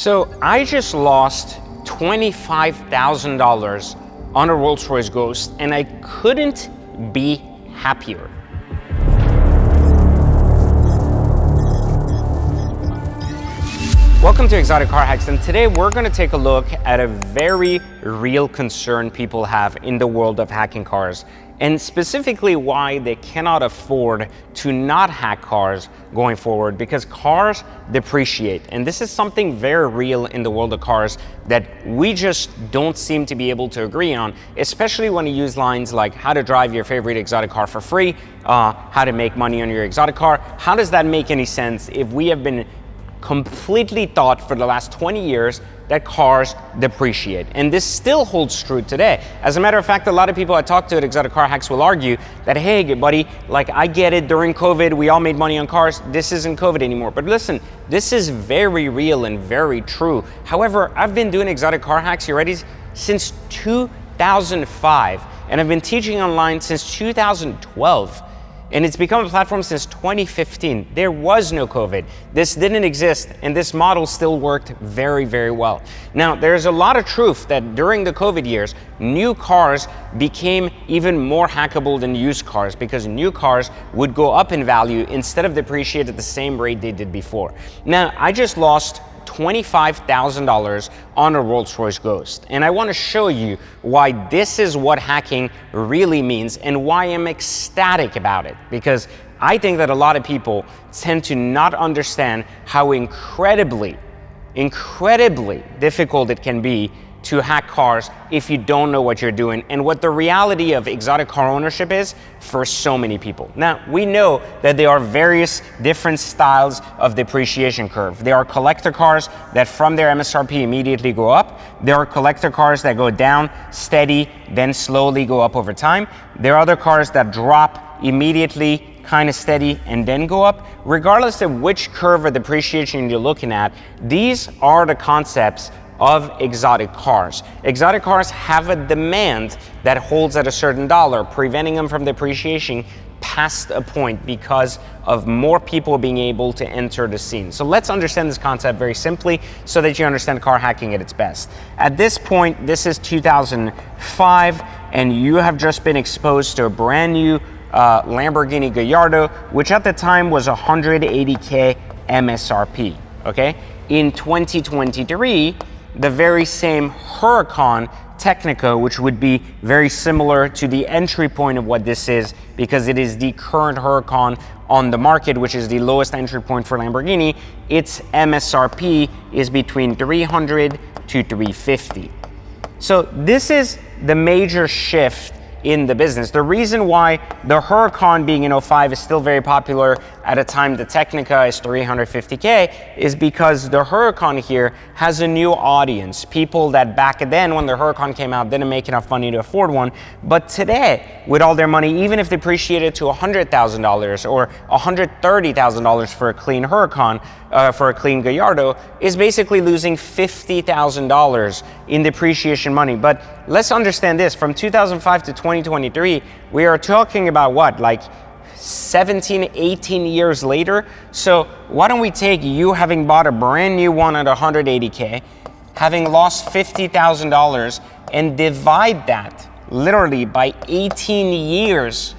So I just lost $25,000 on a Rolls-Royce Ghost, and I couldn't be happier. Welcome to Exotic Car Hacks, and today we're going to take a look at a very real concern people have in the world of hacking cars, and specifically why they cannot afford to not hack cars going forward, because cars depreciate. And this is something very real in the world of cars that we just don't seem to be able to agree on, especially when you use lines like how to drive your favorite exotic car for free, how to make money on your exotic car. How does that make any sense if we have been completely taught for the last 20 years that cars depreciate? And this still holds true today. As a matter of fact, a lot of people I talk to at Exotic Car Hacks will argue that, hey, buddy, like I get it, during COVID, we all made money on cars. This isn't COVID anymore. But listen, this is very real and very true. However, I've been doing Exotic Car Hacks, you ready, since 2005. And I've been teaching online since 2012. And it's become a platform since 2015. There was no COVID. This didn't exist, and this model still worked very, very well. Now, there's a lot of truth that during the COVID years, new cars became even more hackable than used cars, because new cars would go up in value instead of depreciate at the same rate they did before. Now, I just lost $25,000 on a Rolls-Royce Ghost. And I want to show you why this is what hacking really means and why I'm ecstatic about it. Because I think that a lot of people tend to not understand how incredibly difficult it can be to hack cars if you don't know what you're doing, and what the reality of exotic car ownership is for so many people. Now, we know that there are various different styles of depreciation curve. There are collector cars that from their MSRP immediately go up. There are collector cars that go down steady, then slowly go up over time. There are other cars that drop immediately, kind of steady, and then go up. Regardless of which curve of depreciation you're looking at, these are the concepts of exotic cars. Exotic cars have a demand that holds at a certain dollar, preventing them from depreciation past a point because of more people being able to enter the scene. So let's understand this concept very simply so that you understand car hacking at its best. At this point, this is 2005, and you have just been exposed to a brand new Lamborghini Gallardo, which at the time was 180K MSRP, okay? In 2023, the very same Huracan Technica, which would be very similar to the entry point of what this is, because it is the current Huracan on the market, which is the lowest entry point for Lamborghini, its MSRP is between 300 to 350. So this is the major shift in the business. The reason why the Huracan being in 05 is still very popular at a time the Technica is 350K is because the Huracan here has a new audience. People that back then when the Huracan came out didn't make enough money to afford one, but today with all their money, even if depreciated to $100,000 or $130,000 for a clean Huracan, for a clean Gallardo, is basically losing $50,000 in depreciation money. But let's understand this, from 2005 to 2023, we are talking about what, like 17, 18 years later? So why don't we take you having bought a brand new one at 180K, having lost $50,000, and divide that literally by 18 years.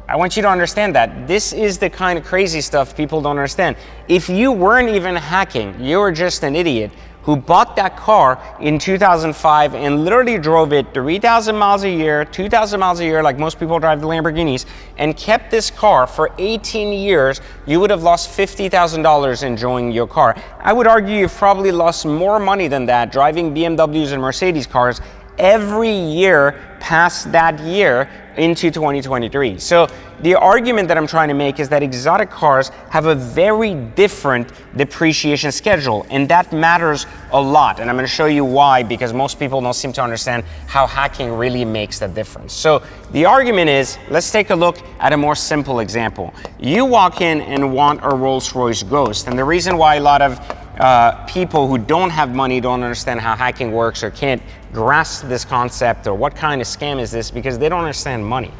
I want you to understand that this is the kind of crazy stuff people don't understand. If you weren't even hacking, you were just an idiot who bought that car in 2005 and literally drove it 3,000 miles a year, 2,000 miles a year, like most people drive the Lamborghinis, and kept this car for 18 years, you would have lost $50,000 enjoying your car. I would argue you've probably lost more money than that driving BMWs and Mercedes cars every year past that year into 2023. So the argument that I'm trying to make is that exotic cars have a very different depreciation schedule, and that matters a lot. And I'm going to show you why, because most people don't seem to understand how hacking really makes that difference. So the argument is, let's take a look at a more simple example. You walk in and want a Rolls-Royce Ghost, and the reason why a lot of people who don't have money don't understand how hacking works or can't grasp this concept or what kind of scam is this, because they don't understand money.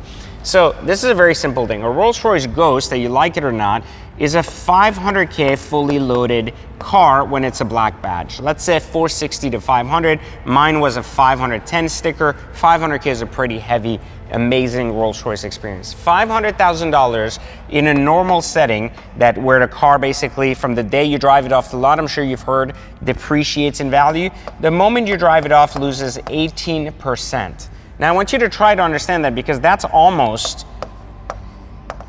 So this is a very simple thing. A Rolls-Royce Ghost, that you like it or not, is a 500K fully loaded car when it's a black badge. Let's say 460 to 500. Mine was a 510 sticker. 500K is a pretty heavy, amazing Rolls-Royce experience. $500,000 in a normal setting, that where the car basically from the day you drive it off the lot, I'm sure you've heard, depreciates in value. The moment you drive it off, loses 18%. Now I want you to try to understand that, because that's almost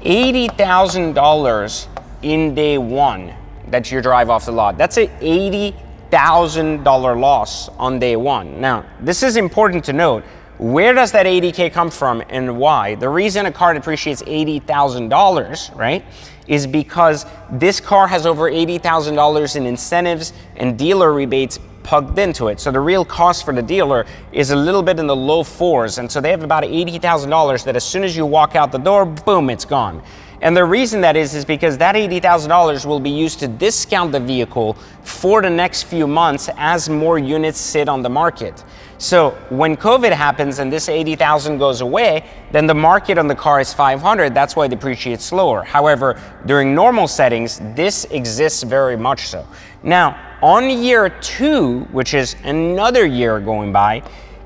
$80,000 in day one that you drive off the lot. That's an $80,000 loss on day one. Now, this is important to note. Where does that 80K come from and why? The reason a car depreciates $80,000, right, is because this car has over $80,000 in incentives and dealer rebates plugged into it. So the real cost for the dealer is a little bit in the low fours. And so they have about $80,000 that as soon as you walk out the door, boom, it's gone. And the reason that is because that $80,000 will be used to discount the vehicle for the next few months as more units sit on the market. So when COVID happens and this 80,000 goes away, then the market on the car is 500. That's why it depreciates slower. However, during normal settings, this exists very much so. Now, on year 2, which is another year going by,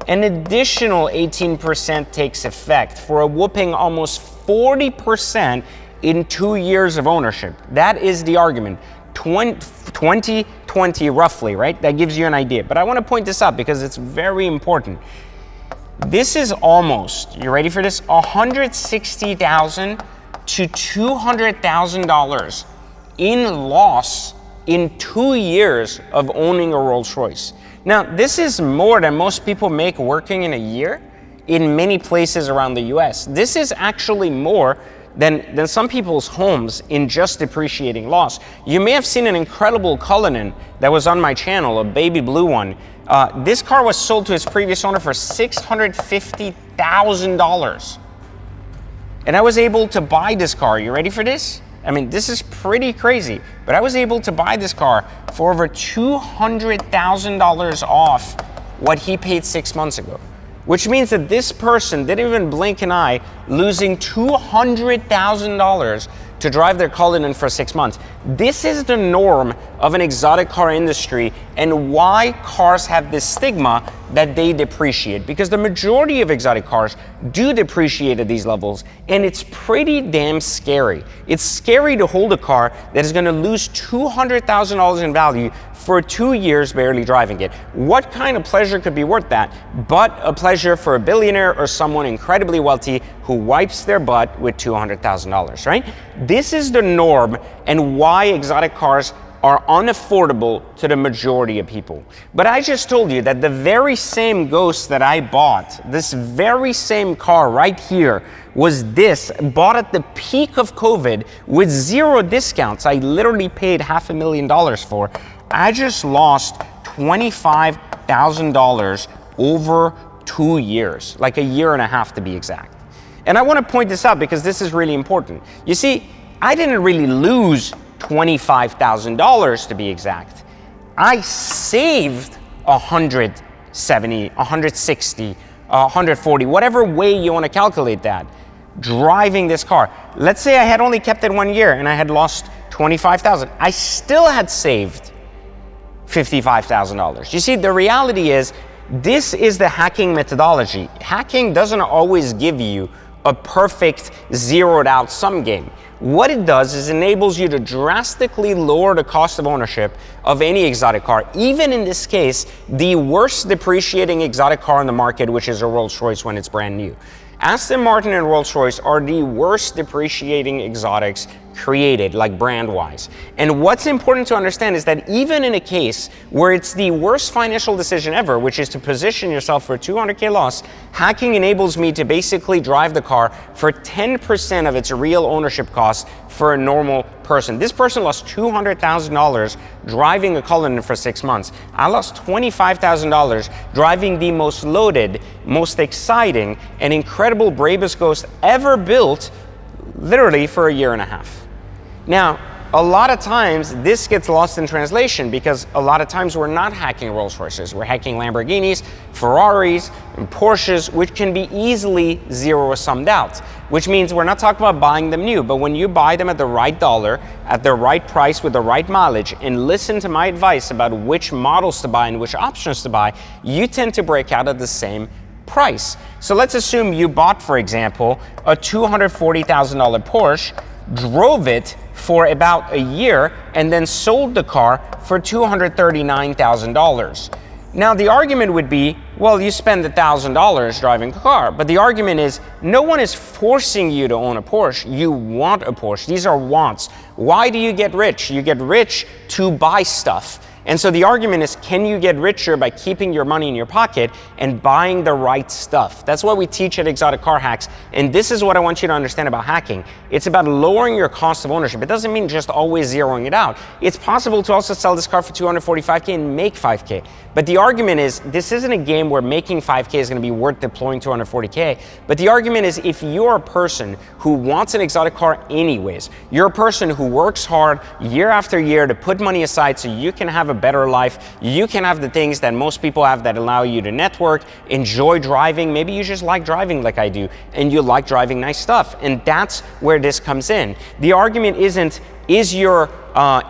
an additional 18% takes effect for a whooping almost 40% in 2 years of ownership. That is the argument. 2020 roughly, right? That gives you an idea. But I want to point this out because it's very important. This is almost, you ready for this? $160,000 to $200,000 in loss in 2 years of owning a Rolls-Royce. Now, this is more than most people make working in a year in many places around the US. This is actually more than some people's homes in just depreciating loss. You may have seen an incredible Cullinan that was on my channel, a baby blue one. This car was sold to its previous owner for $650,000. And I was able to buy this car. You ready for this? I mean, this is pretty crazy, but I was able to buy this car for over $200,000 off what he paid 6 months ago. Which means that this person didn't even blink an eye, losing $200,000 to drive their Cullinan for 6 months. This is the norm of an exotic car industry and why cars have this stigma that they depreciate. Because the majority of exotic cars do depreciate at these levels, and it's pretty damn scary. It's scary to hold a car that is going to lose $200,000 in value for 2 years barely driving it. What kind of pleasure could be worth that but a pleasure for a billionaire or someone incredibly wealthy who wipes their butt with $200,000, right? This is the norm and why exotic cars are unaffordable to the majority of people. But I just told you that the very same Ghost that I bought, this very same car right here, was bought at the peak of COVID with 0 discounts. I literally paid $500,000 for. I just lost $25,000 over 2 years, like a year and a half to be exact. And I want to point this out because this is really important. You see, I didn't really lose $25,000 to be exact. I saved 170, 160, 140, whatever way you want to calculate that, driving this car. Let's say I had only kept it 1 year and I had lost $25,000. I still had saved $55,000. You see, the reality is, this is the hacking methodology. Hacking doesn't always give you a perfect zeroed out sum game. What it does is enables you to drastically lower the cost of ownership of any exotic car, even in this case, the worst depreciating exotic car on the market, which is a Rolls-Royce when it's brand new. Aston Martin and Rolls-Royce are the worst depreciating exotics created, like brand-wise. And what's important to understand is that even in a case where it's the worst financial decision ever, which is to position yourself for a 200K loss, hacking enables me to basically drive the car for 10% of its real ownership cost for a normal person. This person lost $200,000 driving a Cullinan for 6 months. I lost $25,000 driving the most loaded, most exciting, and incredible Brabus Ghost ever built, literally for a year and a half. Now, a lot of times this gets lost in translation because a lot of times we're not hacking Rolls-Royces, we're hacking Lamborghinis, Ferraris and Porsches, which can be easily zero-summed out, which means we're not talking about buying them new, but when you buy them at the right dollar, at the right price with the right mileage, and listen to my advice about which models to buy and which options to buy, you tend to break out at the same price. So let's assume you bought, for example, a $240,000 Porsche, drove it for about a year, and then sold the car for $239,000. Now the argument would be, well, you spend $1,000 driving a car, but the argument is no one is forcing you to own a Porsche. You want a Porsche. These are wants. Why do you get rich? You get rich to buy stuff. And so the argument is, can you get richer by keeping your money in your pocket and buying the right stuff? That's what we teach at Exotic Car Hacks. And this is what I want you to understand about hacking. It's about lowering your cost of ownership. It doesn't mean just always zeroing it out. It's possible to also sell this car for $245K and make $5K. But the argument is, this isn't a game where making $5K is going to be worth deploying $240K. But the argument is, if you're a person who wants an exotic car anyways, you're a person who works hard year after year to put money aside so you can have a better life, you can have the things that most people have that allow you to network, enjoy driving. Maybe you just like driving like I do, and you like driving nice stuff. And that's where this comes in. The argument isn't, is your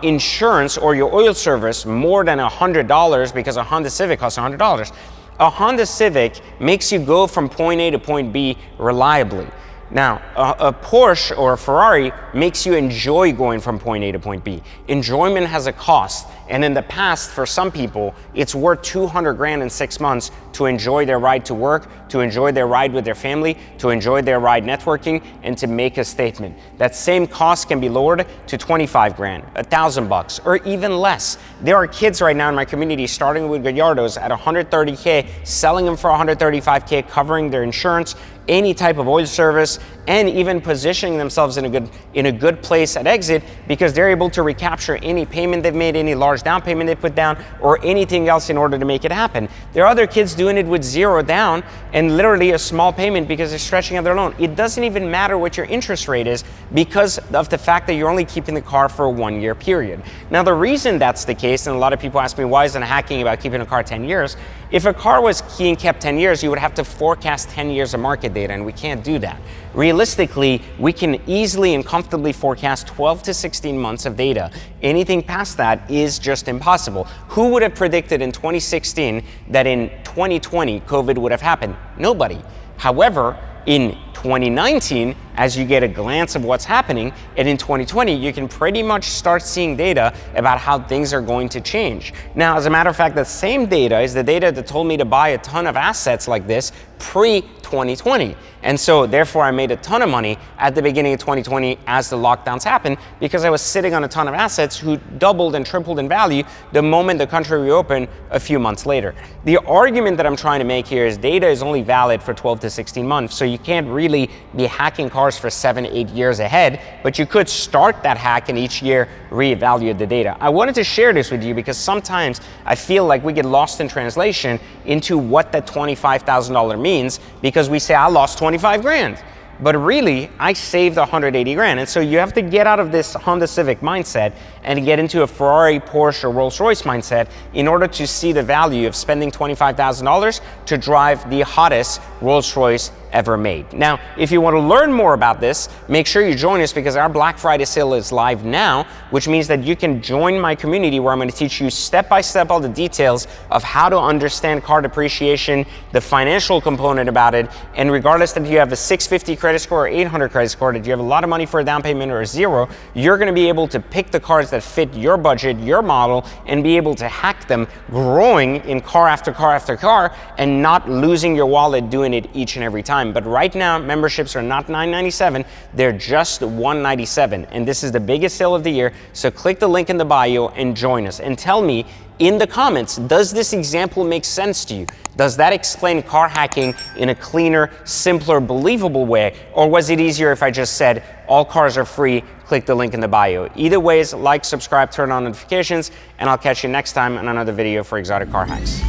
insurance or your oil service more than $100 because a Honda Civic costs $100. A Honda Civic makes you go from point A to point B reliably. Now, a Porsche or a Ferrari makes you enjoy going from point A to point B. Enjoyment has a cost, and in the past, for some people, it's worth 200 grand in 6 months to enjoy their ride to work, to enjoy their ride with their family, to enjoy their ride networking, and to make a statement. That same cost can be lowered to 25 grand, $1,000, or even less. There are kids right now in my community starting with Gallardos at 130K, selling them for 135K, covering their insurance, any type of oil service, and even positioning themselves in a good place at exit because they're able to recapture any payment they've made, any large down payment they put down, or anything else in order to make it happen. There are other kids doing it with zero down and literally a small payment because they're stretching out their loan. It doesn't even matter what your interest rate is because of the fact that you're only keeping the car for a 1 year period. Now the reason that's the case, and a lot of people ask me, why isn't hacking about keeping a car 10 years? If a car was being kept 10 years, you would have to forecast 10 years of market data, and we can't do that. Realistically, we can easily and comfortably forecast 12 to 16 months of data. Anything past that is just impossible. Who would have predicted in 2016 that in 2020 COVID would have happened? Nobody. However, in 2019, as you get a glance of what's happening, and in 2020, you can pretty much start seeing data about how things are going to change. Now, as a matter of fact, the same data is the data that told me to buy a ton of assets like this pre-2020. And so therefore I made a ton of money at the beginning of 2020 as the lockdowns happened because I was sitting on a ton of assets who doubled and tripled in value the moment the country reopened a few months later. The argument that I'm trying to make here is data is only valid for 12 to 16 months, so you can't really be hacking cars for 7, 8 years ahead, but you could start that hack and each year reevaluate the data. I wanted to share this with you because sometimes I feel like we get lost in translation into what that $25,000 means because we say, I lost 25 grand. But really, I saved 180 grand. And so you have to get out of this Honda Civic mindset and get into a Ferrari, Porsche, or Rolls-Royce mindset in order to see the value of spending $25,000 to drive the hottest Rolls-Royce ever made. Now, if you want to learn more about this, make sure you join us because our Black Friday sale is live now, which means that you can join my community where I'm going to teach you step by step all the details of how to understand car depreciation, the financial component about it, and regardless if you have a 650 credit score or 800 credit score, that you have a lot of money for a down payment or a zero, you're going to be able to pick the cars that fit your budget, your model, and be able to hack them, growing in car after car after car, and not losing your wallet doing it each and every time. But right now, memberships are not $997, they're just $197, and this is the biggest sale of the year. So click the link in the bio and join us, and tell me in the comments, does this example make sense to you? Does that explain car hacking in a cleaner, simpler, believable way? Or was it easier if I just said, all cars are free, click the link in the bio? Either ways, like, subscribe, turn on notifications, and I'll catch you next time on another video for Exotic Car Hacks.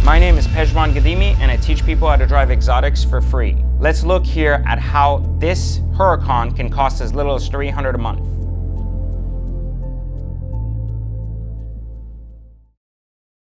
My name is Pejman Gadimi, and I teach people how to drive exotics for free. Let's look here at how this Huracan can cost as little as $300 a month.